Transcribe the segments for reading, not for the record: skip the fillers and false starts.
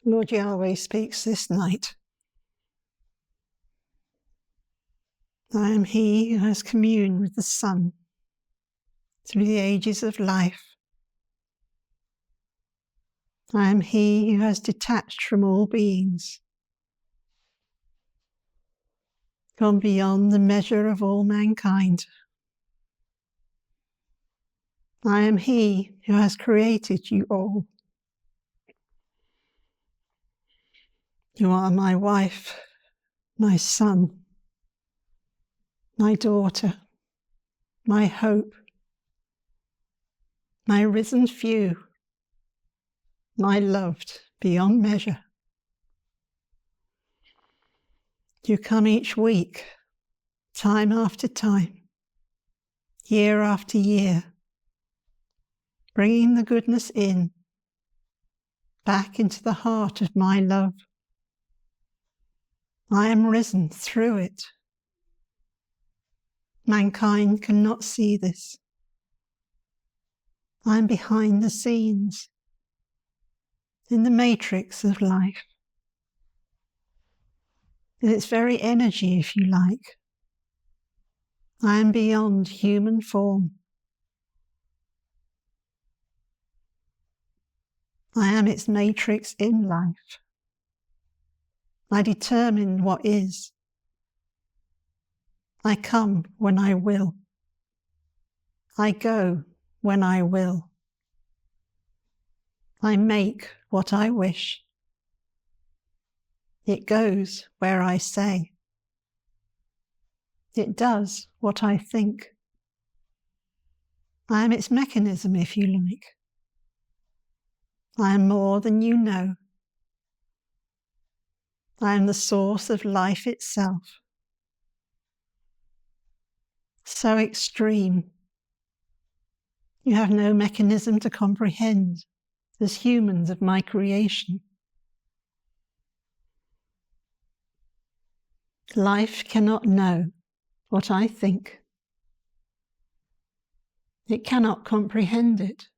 Lord Yahweh speaks this night. I am he who has communed with the Son through the ages of life. I am he who has detached from all beings, gone beyond the measure of all mankind. I am he who has created you all. You are my wife, my son, my daughter, my hope, my risen few, my loved beyond measure. You come each week, time after time, year after year, bringing the goodness in, back into the heart of my love. I am risen through it. Mankind cannot see this. I am behind the scenes, in the matrix of life, in its very energy, if you like. I am beyond human form. I am its matrix in life. I determine what is. I come when I will. I go when I will. I make what I wish. It goes where I say. It does what I think. I am its mechanism, if you like. I am more than you know. I am the source of life itself. So extreme. You have no mechanism to comprehend as humans of my creation. Life cannot know what I think. It cannot comprehend it.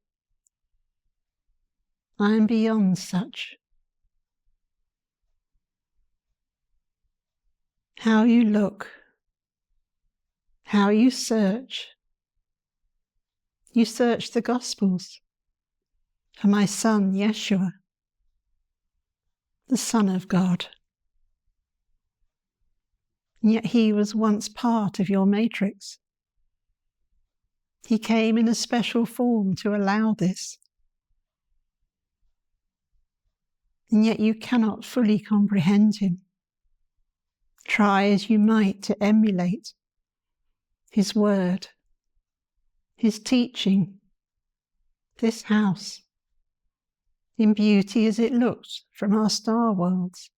I am beyond such. How you look, how you search the Gospels for my son, Yeshua, the Son of God. And yet he was once part of your matrix. He came in a special form to allow this. And yet you cannot fully comprehend him. Try as you might to emulate his word, his teaching, this house, in beauty as it looked from our star worlds,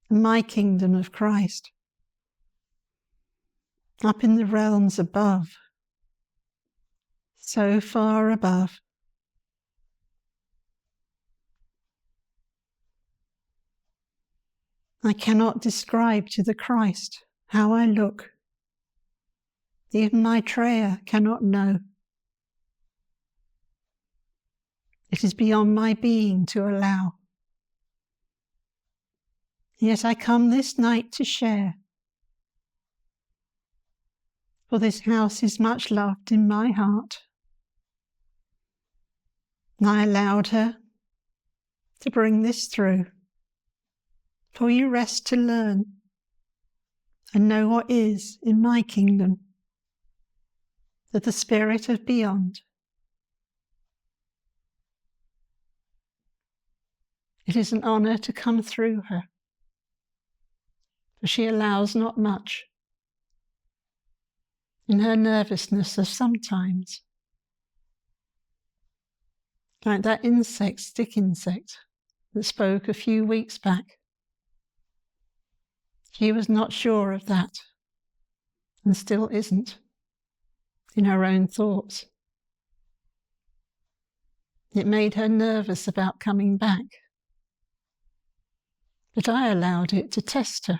my kingdom of Christ, up in the realms above, so far above. I cannot describe to the Christ how I look. Even Maitreya cannot know. It is beyond my being to allow. Yet I come this night to share. For this house is much loved in my heart. And I allowed her to bring this through. For you rest to learn and know what is in my kingdom, that the spirit of beyond. It is an honour to come through her, for she allows not much. In her nervousness of sometimes, like that stick insect that spoke a few weeks back. She was not sure of that, and still isn't, in her own thoughts. It made her nervous about coming back, but I allowed it to test her.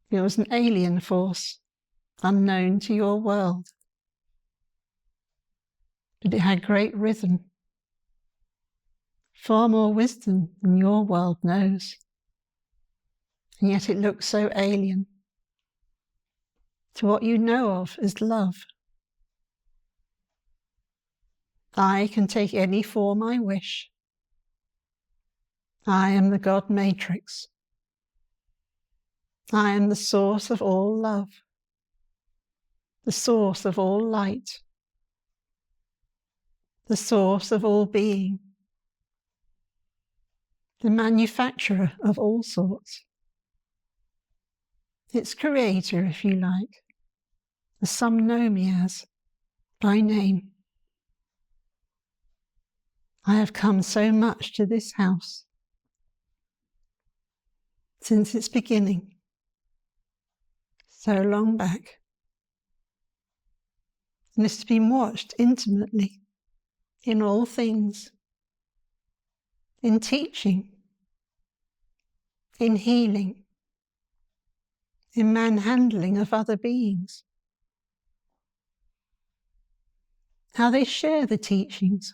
It was an alien force, unknown to your world, but it had great rhythm. far more wisdom than your world knows, and yet it looks so alien to what you know of as love. I can take any form I wish. I am the God matrix. I am the source of all love, the source of all light, the source of all being, the manufacturer of all sorts, its creator, if you like, as some know me as, by name. I have come so much to this house since its beginning, so long back, and it's been watched intimately in all things, in teaching, in healing, in manhandling of other beings, how they share the teachings.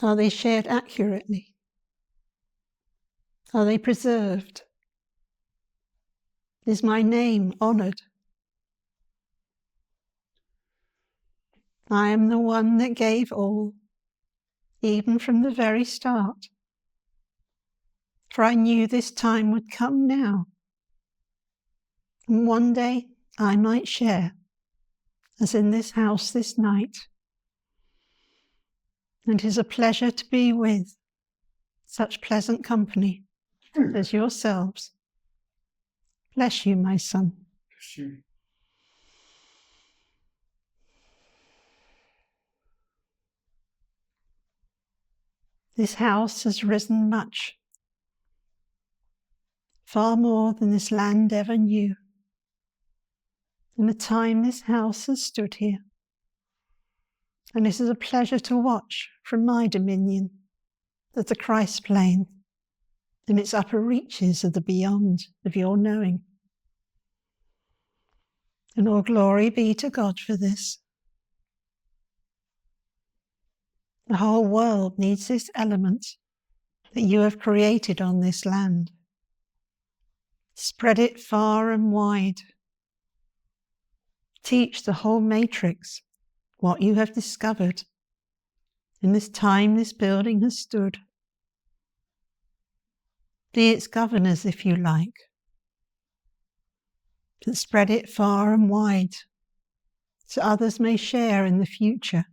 Are they shared accurately? Are they preserved? Is my name honoured? I am the one that gave all, even from the very start. For I knew this time would come now, and one day I might share, as in this house this night. And 'tis a pleasure to be with such pleasant company as yourselves. Bless you, my son. Bless you. This house has risen much, far more than this land ever knew, in the time this house has stood here. And it is a pleasure to watch from my dominion the Christ plane in its upper reaches of the beyond of your knowing. And all glory be to God for this. The whole world needs this element that you have created on this land. Spread it far and wide. Teach the whole matrix what you have discovered in this time this building has stood. Be its governors, if you like, but spread it far and wide so others may share in the future.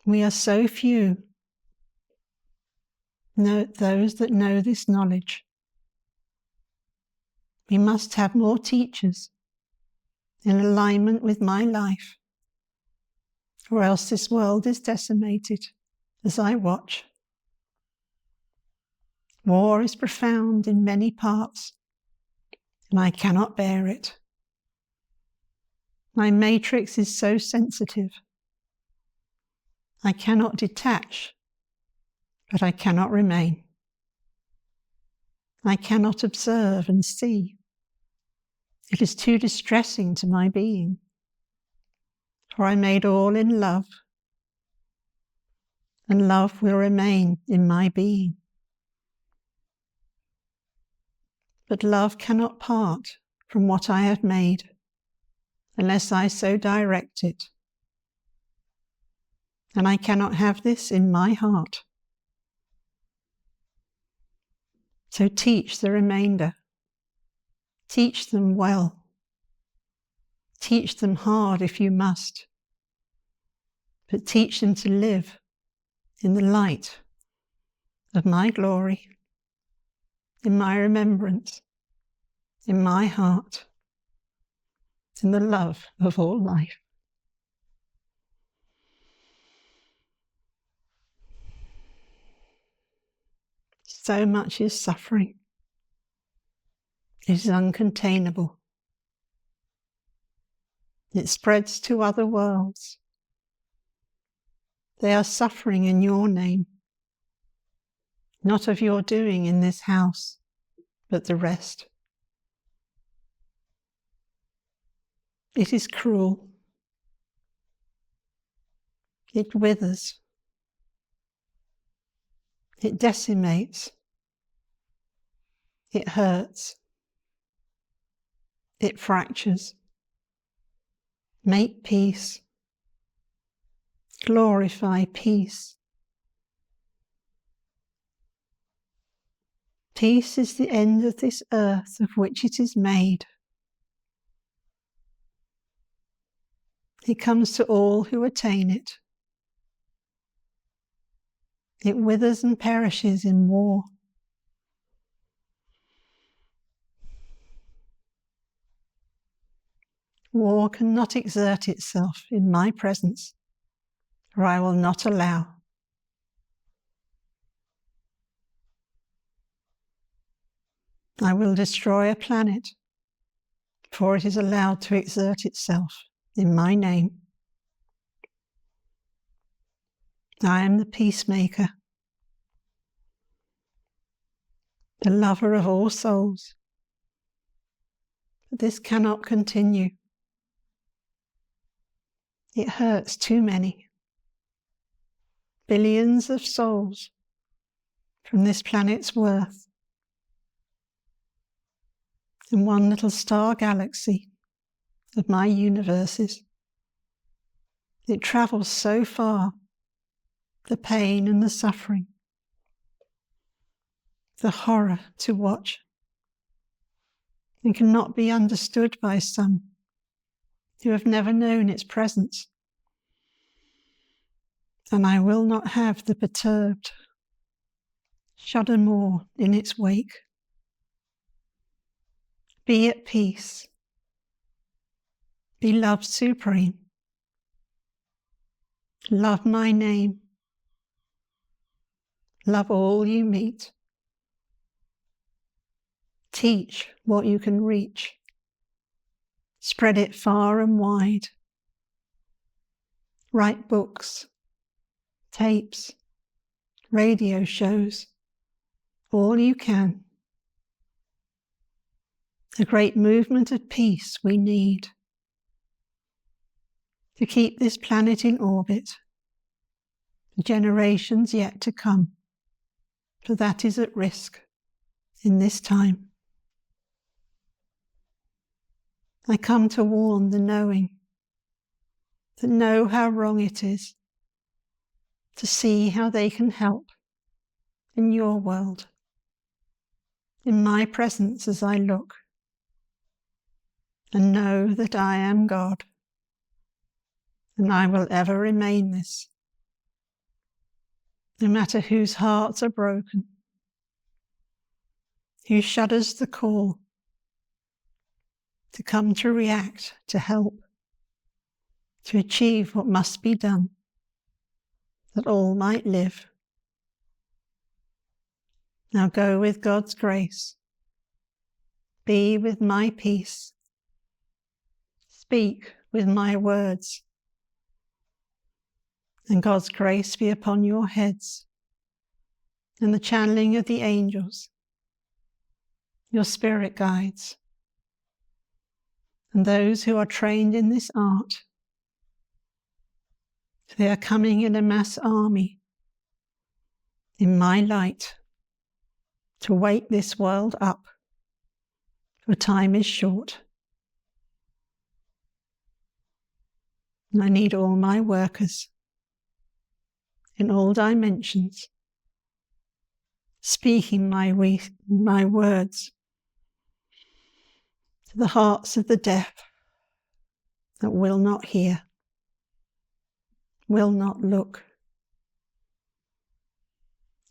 We are so few, those that know this knowledge. We must have more teachers in alignment with my life, or else this world is decimated as I watch. War is profound in many parts, and I cannot bear it. My matrix is so sensitive. I cannot detach, but I cannot remain. I cannot observe and see. It is too distressing to my being, for I made all in love, and love will remain in my being. But love cannot part from what I have made, unless I so direct it. And I cannot have this in my heart. So teach the remainder. Teach them well. Teach them hard if you must. But teach them to live in the light of my glory, in my remembrance, in my heart, in the love of all life. So much is suffering. It is uncontainable. It spreads to other worlds. They are suffering in your name, not of your doing in this house, but the rest. It is cruel. It withers. It decimates. It hurts. It fractures. Make peace. Glorify peace. Peace is the end of this earth of which it is made. It comes to all who attain it. It withers and perishes in war. War cannot exert itself in my presence, for I will not allow. I will destroy a planet before it is allowed to exert itself in my name. I am the peacemaker, the lover of all souls. But this cannot continue. It hurts too many. Billions of souls from this planet's worth. In one little star galaxy of my universes. It travels so far, the pain and the suffering, the horror to watch, and cannot be understood by some who have never known its presence. And I will not have the perturbed shudder more in its wake. Be at peace. Be love supreme. Love my name. Love all you meet. Teach what you can reach. Spread it far and wide. Write books, tapes, radio shows, all you can. A great movement of peace we need to keep this planet in orbit for generations yet to come, for that is at risk in this time. I come to warn the knowing that know how wrong it is, to see how they can help in your world, in my presence as I look, and know that I am God, and I will ever remain this, no matter whose hearts are broken, who shudders the call to come to react, to help, to achieve what must be done, that all might live. Now go with God's grace. Be with my peace. Speak with my words. And God's grace be upon your heads, and the channeling of the angels, your spirit guides, and those who are trained in this art. They are coming in a mass army in my light to wake this world up, for time is short. And I need all my workers in all dimensions, speaking my words to the hearts of the deaf that will not hear, will not look.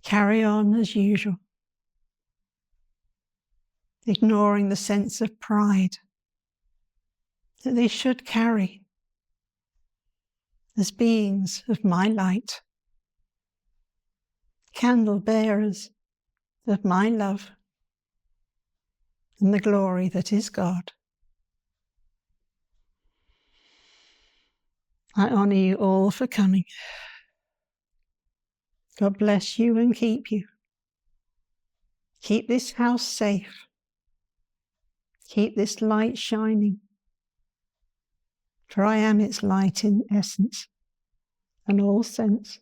Carry on as usual, ignoring the sense of pride that they should carry as beings of my light, candle bearers of my love and the glory that is God. I honour you all for coming. God bless you and keep you. Keep this house safe. Keep this light shining, for I am its light in essence. and all sense,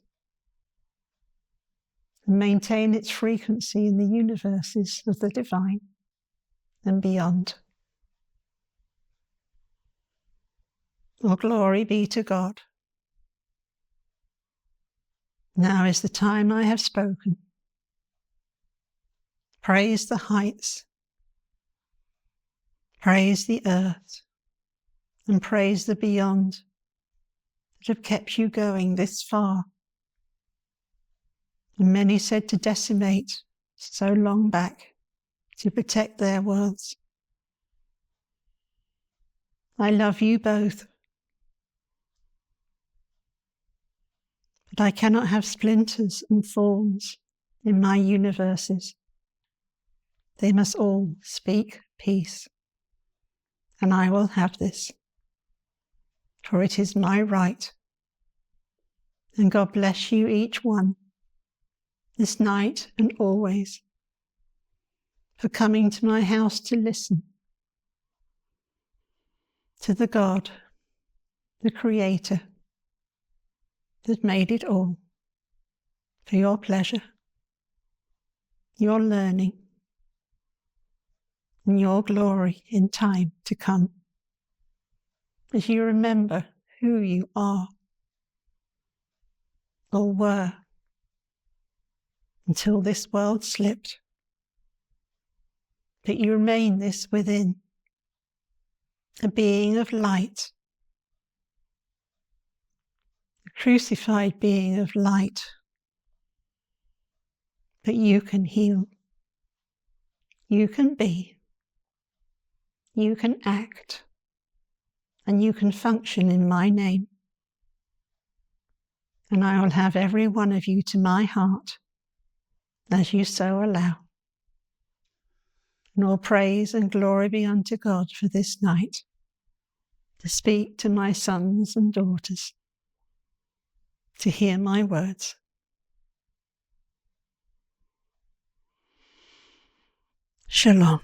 and maintain its frequency in the universes of the divine and beyond. All glory be to God. Now is the time I have spoken. Praise the heights, praise the earth, and praise the beyond that have kept you going this far. And many said to decimate so long back to protect their worlds. I love you both, but I cannot have splinters and thorns in my universes. They must all speak peace, and I will have this, for it is my right. And God bless you each one, this night and always, for coming to my house to listen to the God, the Creator, that made it all, for your pleasure, your learning, and your glory in time to come, as you remember who you are or were until this world slipped, that you remain this within, a being of light, a crucified being of light, that you can heal, you can be, you can act, and you can function in my name. And I will have every one of you to my heart, as you so allow. And all praise and glory be unto God for this night, to speak to my sons and daughters, to hear my words. Shalom.